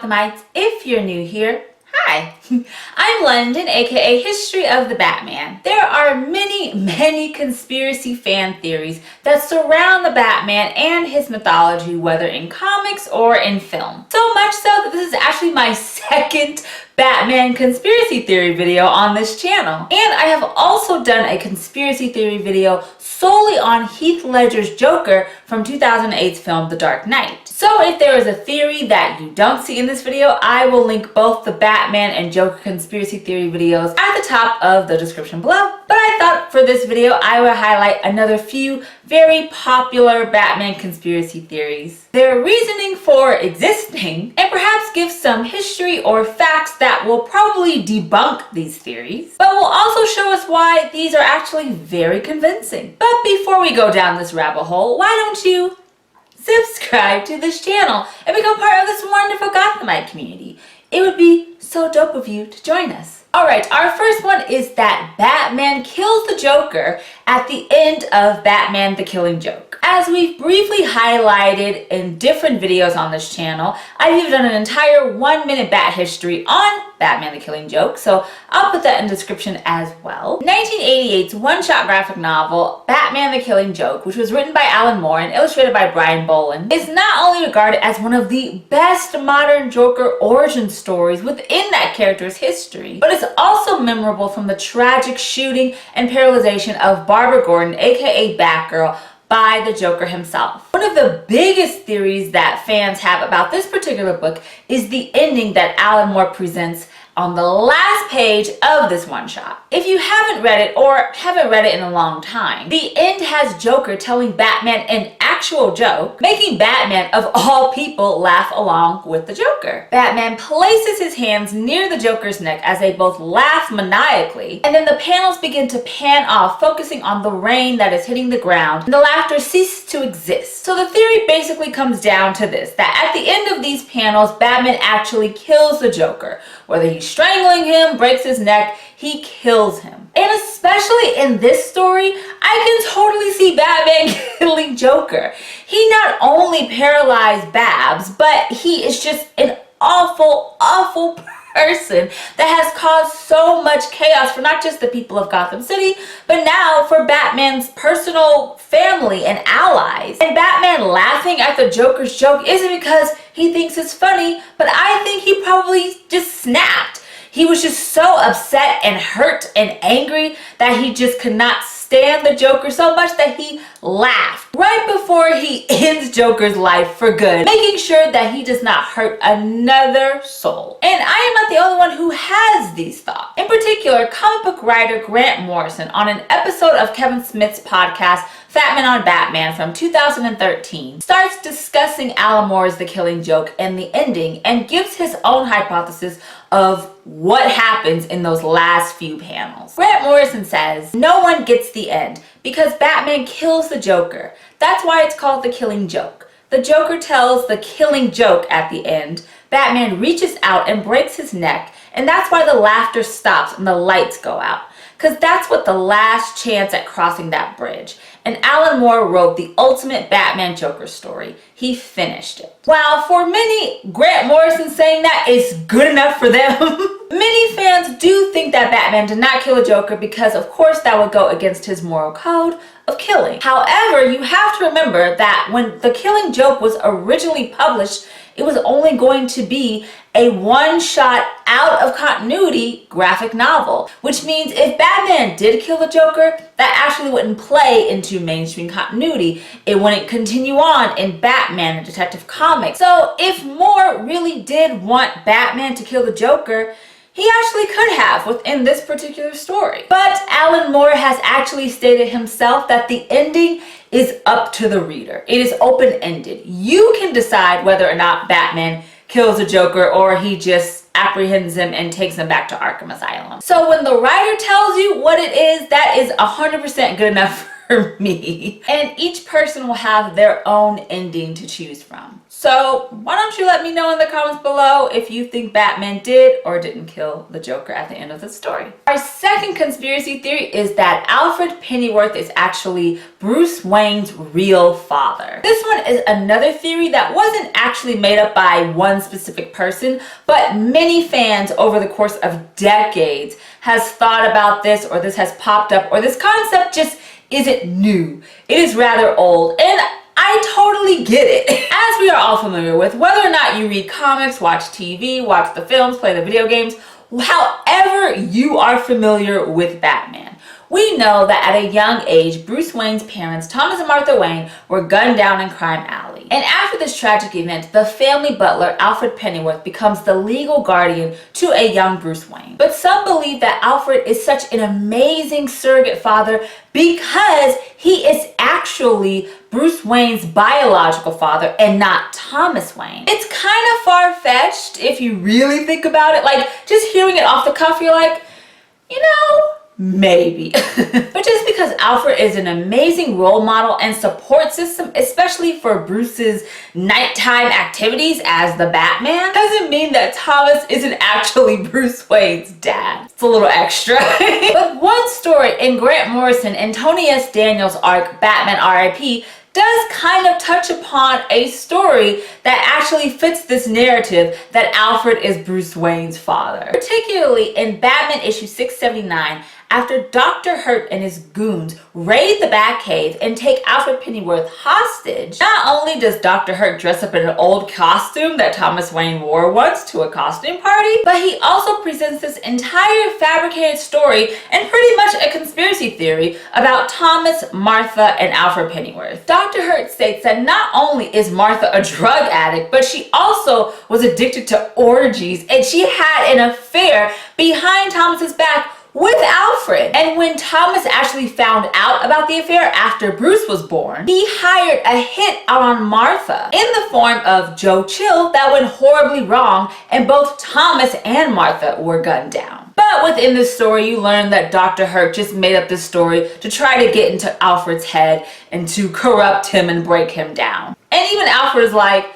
Gothamites. If you're new here, hi. I'm London, aka History of the Batman. There are many conspiracy fan theories that surround the Batman and his mythology, whether in comics or in film. So much so that this is actually my second Batman conspiracy theory video on this channel. And I have also done a conspiracy theory video solely on Heath Ledger's Joker from 2008's film The Dark Knight. So if there is a theory that you don't see in this video, I will link both the Batman and Joker conspiracy theory videos at the top of the description below. But I thought for this video I would highlight another few very popular Batman conspiracy theories, their reasoning for existing, and perhaps give some history or facts that will probably debunk these theories, but will also show us why these are actually very convincing. But before we go down this rabbit hole, why don't you subscribe to this channel and become part of this wonderful Gothamite community? It would be so dope of you to join us. Alright, our first one is that Batman kills the Joker at the end of Batman the Killing Joke. As we've briefly highlighted in different videos on this channel, I've even done an entire 1-minute Bat history on Batman the Killing Joke, so I'll put that in the description as well. 1988's one-shot graphic novel, Batman the Killing Joke, which was written by Alan Moore and illustrated by Brian Boland, is not only regarded as one of the best modern Joker origin stories within that character's history, but it's also memorable from the tragic shooting and paralyzation of Barbara Gordon, aka Batgirl, by the Joker himself. One of the biggest theories that fans have about this particular book is the ending that Alan Moore presents on the last page of this one-shot. If you haven't read it or haven't read it in a long time, the end has Joker telling Batman an actual joke, making Batman, of all people, laugh along with the Joker. Batman places his hands near the Joker's neck as they both laugh maniacally, and then the panels begin to pan off, focusing on the rain that is hitting the ground, and the laughter ceases to exist. So the theory basically comes down to this, that at the end of these panels, Batman actually kills the Joker. Whether he's strangling him, breaks his neck, he kills him. And especially in this story, I can totally see Batman killing Joker. He not only paralyzed Babs, but he is just an awful person that has caused so much chaos for not just the people of Gotham City, but now for Batman's personal family and allies. And Batman laughing at the Joker's joke isn't because he thinks it's funny, but I think he probably just snapped. He was just so upset and hurt and angry that he just could not stand the Joker so much that he laughed right before he ends Joker's life for good, making sure that he does not hurt another soul. And I am not the only one who has these thoughts. In particular, comic book writer Grant Morrison, on an episode of Kevin Smith's podcast Fat Man on Batman from 2013, starts discussing Alan Moore's The Killing Joke and the ending, and gives his own hypothesis of what happens in those last few panels. Grant Morrison says, no one gets the end because Batman kills the Joker. That's why it's called The Killing Joke. The Joker tells the killing joke at the end. Batman reaches out and breaks his neck, and that's why the laughter stops and the lights go out. Because that's what the last chance at crossing that bridge. And Alan Moore wrote the ultimate Batman Joker story. He finished it. While for many, Grant Morrison saying that is good enough for them, many fans do think that Batman did not kill a Joker because of course that would go against his moral code of killing. However, you have to remember that when The Killing Joke was originally published, it was only going to be a one-shot out of continuity graphic novel, which means if Batman did kill the Joker, that actually wouldn't play into mainstream continuity. It wouldn't continue on in Batman and Detective Comics. So if Moore really did want Batman to kill the Joker, he actually could have within this particular story. But Alan Moore has actually stated himself that the ending is up to the reader. It is open-ended. You can decide whether or not Batman kills the Joker or he just apprehends him and takes him back to Arkham Asylum. So when the writer tells you what it is, that is 100% good enough for me. And each person will have their own ending to choose from. So why don't you let me know in the comments below if you think Batman did or didn't kill the Joker at the end of the story. Our second conspiracy theory is that Alfred Pennyworth is actually Bruce Wayne's real father. This one is another theory that wasn't actually made up by one specific person, but many fans over the course of decades has thought about this, or this has popped up, or this concept just isn't new. It is rather old, and I totally get it. As we are all familiar with, whether or not you read comics, watch TV, watch the films, play the video games, however you are familiar with Batman, we know that at a young age, Bruce Wayne's parents, Thomas and Martha Wayne, were gunned down in Crime Alley. And after this tragic event, the family butler, Alfred Pennyworth, becomes the legal guardian to a young Bruce Wayne. But some believe that Alfred is such an amazing surrogate father because he is actually Bruce Wayne's biological father and not Thomas Wayne. It's kind of far-fetched if you really think about it. Like, just hearing it off the cuff, you're like, you know, maybe. But just because Alfred is an amazing role model and support system, especially for Bruce's nighttime activities as the Batman, doesn't mean that Thomas isn't actually Bruce Wayne's dad. It's a little extra. But one story in Grant Morrison and Tony S. Daniels' arc, Batman R.I.P., does kind of touch upon a story that actually fits this narrative that Alfred is Bruce Wayne's father. Particularly in Batman issue 679, after Dr. Hurt and his goons raid the Batcave and take Alfred Pennyworth hostage, not only does Dr. Hurt dress up in an old costume that Thomas Wayne wore once to a costume party, but he also presents this entire fabricated story and pretty much a conspiracy theory about Thomas, Martha, and Alfred Pennyworth. Dr. Hurt states that not only is Martha a drug addict, but she also was addicted to orgies, and she had an affair behind Thomas's back with Alfred. And when Thomas actually found out about the affair after Bruce was born, he hired a hit out on Martha in the form of Joe Chill that went horribly wrong, and both Thomas and Martha were gunned down. But within this story, you learn that Dr. Hurt just made up this story to try to get into Alfred's head and to corrupt him and break him down. And even Alfred is like,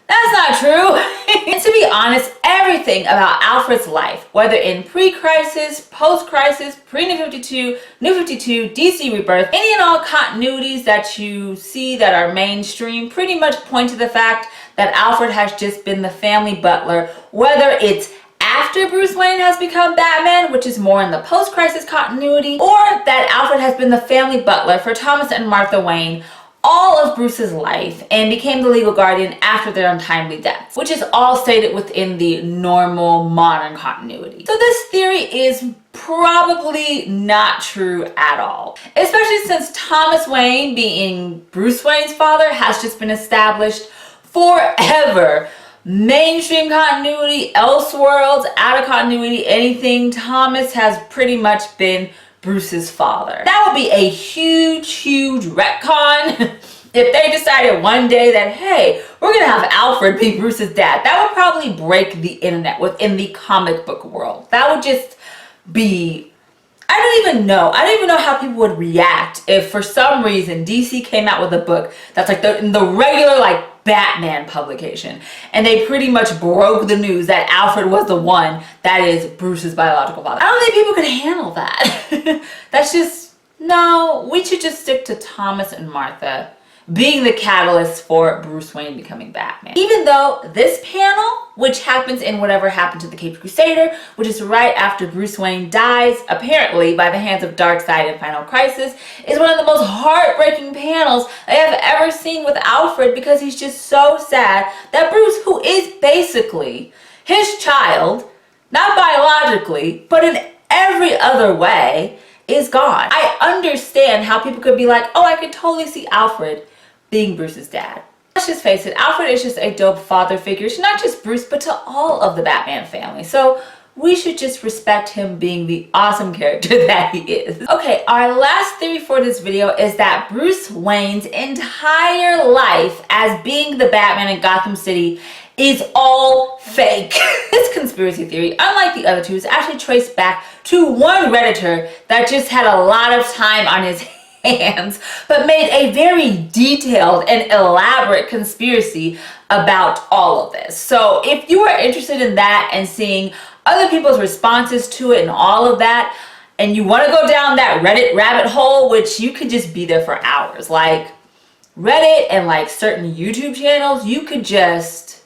that's not true. And to be honest, everything about Alfred's life, whether in pre-crisis, post-crisis, pre-New 52, New 52, DC Rebirth, any and all continuities that you see that are mainstream pretty much point to the fact that Alfred has just been the family butler, whether it's after Bruce Wayne has become Batman, which is more in the post-crisis continuity, or that Alfred has been the family butler for Thomas and Martha Wayne all of Bruce's life and became the legal guardian after their untimely deaths, which is all stated within the normal modern continuity. So this theory is probably not true at all, especially since Thomas Wayne, being Bruce Wayne's father, has just been established forever. Mainstream continuity, Elseworlds, out of continuity, anything, Thomas has pretty much been Bruce's father. That would be a huge retcon if they decided one day that, hey, we're gonna have Alfred be Bruce's dad. That would probably break the internet within the comic book world. That would just be, I don't even know how people would react if for some reason DC came out with a book that's like the regular like Batman publication, and they pretty much broke the news that Alfred was the one that is Bruce's biological father. I don't think people could handle that. That's just, no, we should just stick to Thomas and Martha being the catalyst for Bruce Wayne becoming Batman. Even though this panel, which happens in Whatever Happened to the Caped Crusader, which is right after Bruce Wayne dies, apparently by the hands of Darkseid in Final Crisis, is one of the most heartbreaking panels I have ever seen with Alfred, because he's just so sad that Bruce, who is basically his child, not biologically, but in every other way, is gone. I understand how people could be like, oh, I could totally see Alfred being Bruce's dad. Let's just face it, Alfred is just a dope father figure to not just Bruce, but to all of the Batman family. So we should just respect him being the awesome character that he is. Okay, our last theory for this video is that Bruce Wayne's entire life as being the Batman in Gotham City is all fake. This conspiracy theory, unlike the other two, is actually traced back to one Redditor that just had a lot of time on his hands, but made a very detailed and elaborate conspiracy about all of this. So if you are interested in that and seeing other people's responses to it and all of that, and you want to go down that Reddit rabbit hole, which you could just be there for hours, like Reddit and like certain YouTube channels, you could just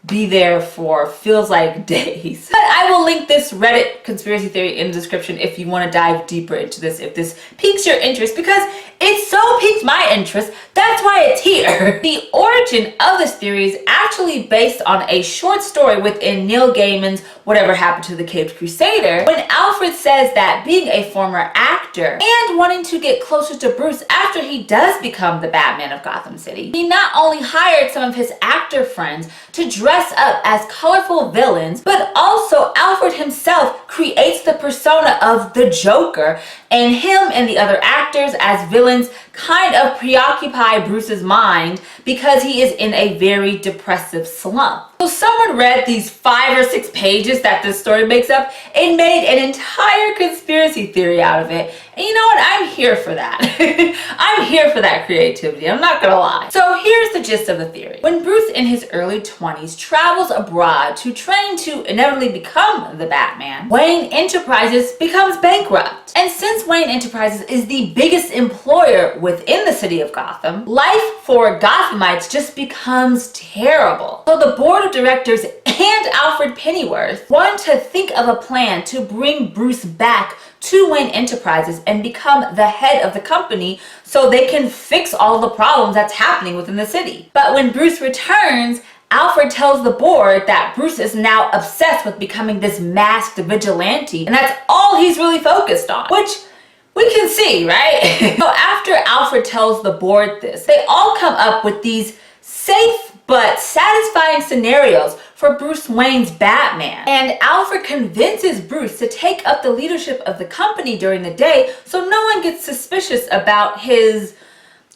be there for feels like days. But I will link this Reddit conspiracy theory in the description if you want to dive deeper into this, if this piques your interest, because it so piqued my interest, that's why it's here. The origin of this theory is actually based on a short story within Neil Gaiman's Whatever Happened to the Caped Crusader, when Alfred says that being a former actor and wanting to get closer to Bruce after he does become the Batman of Gotham City, he not only hired some of his actor friends to dress up as colorful villains, but also Alfred himself creates the persona of the Joker, and him and the other actors as villains kind of preoccupy Bruce's mind because he is in a very depressive slump. So someone read these 5 or 6 pages that this story makes up and made an entire conspiracy theory out of it. And you know what? I'm here for that. I'm here for that creativity. I'm not gonna lie. So here's the gist of the theory. When Bruce in his early 20s travels abroad to train to inevitably become the Batman, Wayne Enterprises becomes bankrupt. And since Wayne Enterprises is the biggest employer within the city of Gotham, life for Gothamites just becomes terrible. So the board of directors and Alfred Pennyworth want to think of a plan to bring Bruce back to Wayne Enterprises and become the head of the company so they can fix all the problems that's happening within the city. But when Bruce returns, Alfred tells the board that Bruce is now obsessed with becoming this masked vigilante, and that's all he's really focused on, which we can see, right? So after Alfred tells the board this, they all come up with these safe but satisfying scenarios for Bruce Wayne's Batman. And Alfred convinces Bruce to take up the leadership of the company during the day so no one gets suspicious about his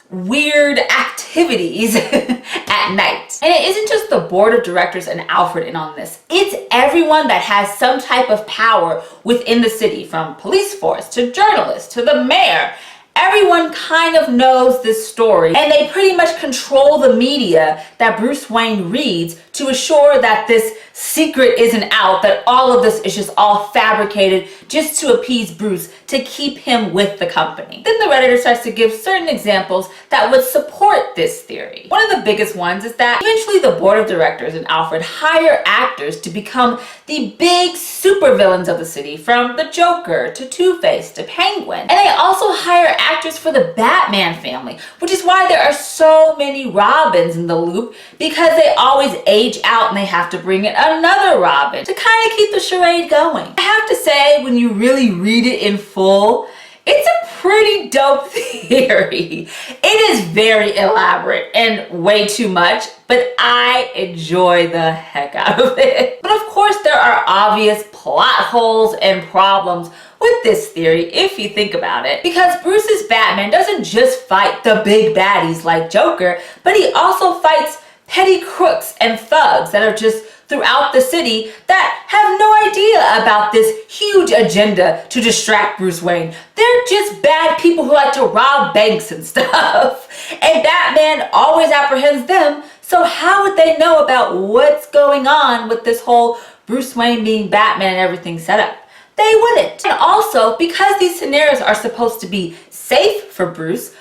weird activities at night. And it isn't just the board of directors and Alfred in on this. It's everyone that has some type of power within the city, from police force to journalists to the mayor. Everyone kind of knows this story, and they pretty much control the media that Bruce Wayne reads to assure that this secret isn't out, that all of this is just all fabricated just to appease Bruce, to keep him with the company. Then the Redditor starts to give certain examples that would support this theory. One of the biggest ones is that eventually the board of directors and Alfred hire actors to become the big supervillains of the city, from the Joker to Two-Face to Penguin. And they also hire actors for the Batman family, which is why there are so many Robins in the loop, because they always age out and they have to bring in another Robin to kind of keep the charade going. I have to say, when you really read it in full, it's a pretty dope theory. It is very elaborate and way too much, but I enjoy the heck out of it. But of course, there are obvious plot holes and problems with this theory if you think about it, because Bruce's Batman doesn't just fight the big baddies like Joker, but he also fights petty crooks and thugs that are just throughout the city that have no idea about this huge agenda to distract Bruce Wayne. They're just bad people who like to rob banks and stuff. And Batman always apprehends them, so how would they know about what's going on with this whole Bruce Wayne being Batman and everything set up? They wouldn't. And also, because these scenarios are supposed to be safe for Bruce,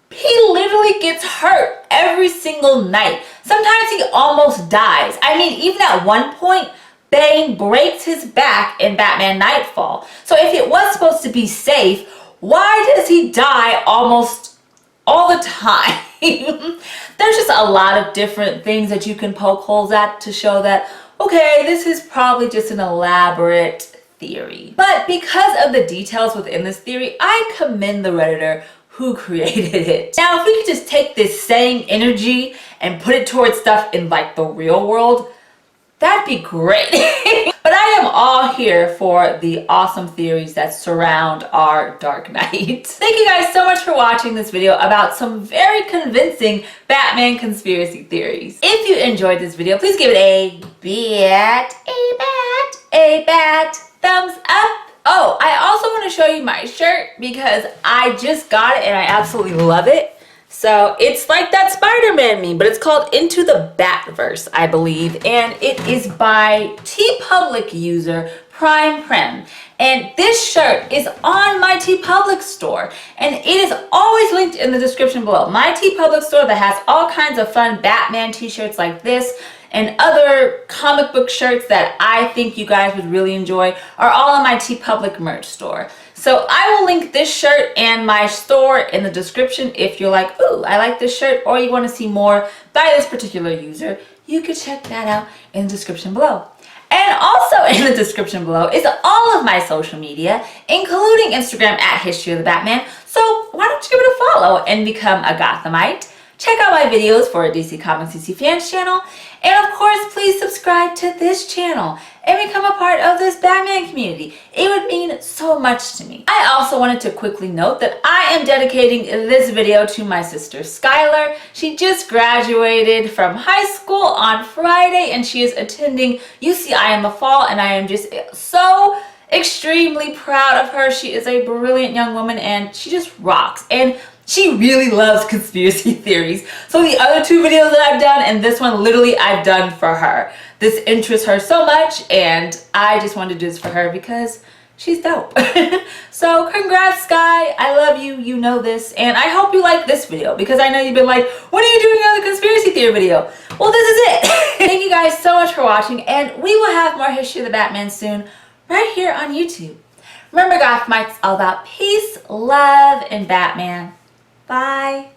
he literally gets hurt every single night. Sometimes he almost dies. I mean, even at one point, Bane breaks his back in Batman Nightfall. So if it was supposed to be safe, why does he die almost all the time? There's just a lot of different things that you can poke holes at to show that, okay, this is probably just an elaborate theory. But because of the details within this theory, I commend the Redditor who created it. Now, if we could just take this same energy and put it towards stuff in like the real world, that'd be great. But I am all here for the awesome theories that surround our Dark Knight. Thank you guys so much for watching this video about some very convincing Batman conspiracy theories. If you enjoyed this video, please give it a bat thumbs up. Oh, I also want to show you my shirt because I just got it and I absolutely love it. So it's like that Spider-Man meme, but it's called Into the Batverse, I believe. And it is by TeePublic user Prime Prem. And this shirt is on my TeePublic store. And it is always linked in the description below. My TeePublic store that has all kinds of fun Batman t-shirts like this and other comic book shirts that I think you guys would really enjoy are all on my TeePublic merch store. So I will link this shirt and my store in the description. If you're like, ooh, I like this shirt, or you want to see more by this particular user, you could check that out in the description below. And also in the description below is all of my social media, including Instagram at History of the Batman. So why don't you give it a follow and become a Gothamite? Check out my videos for a DC Comics DC Fans channel. And of course, please subscribe to this channel and become a part of this Batman community. It would mean so much to me. I also wanted to quickly note that I am dedicating this video to my sister Skylar. She just graduated from high school on Friday and she is attending UCI in the fall, and I am just so extremely proud of her. She is a brilliant young woman and she just rocks. And she really loves conspiracy theories. So the other two videos that I've done and this one literally I've done for her. This interests her so much and I just wanted to do this for her because she's dope. So congrats, Sky. I love you. You know this. And I hope you like this video because I know you've been like, when are you doing another conspiracy theory video? Well, this is it. Thank you guys so much for watching, and we will have more History of the Batman soon right here on YouTube. Remember, Gothamites, all about peace, love, and Batman. Bye.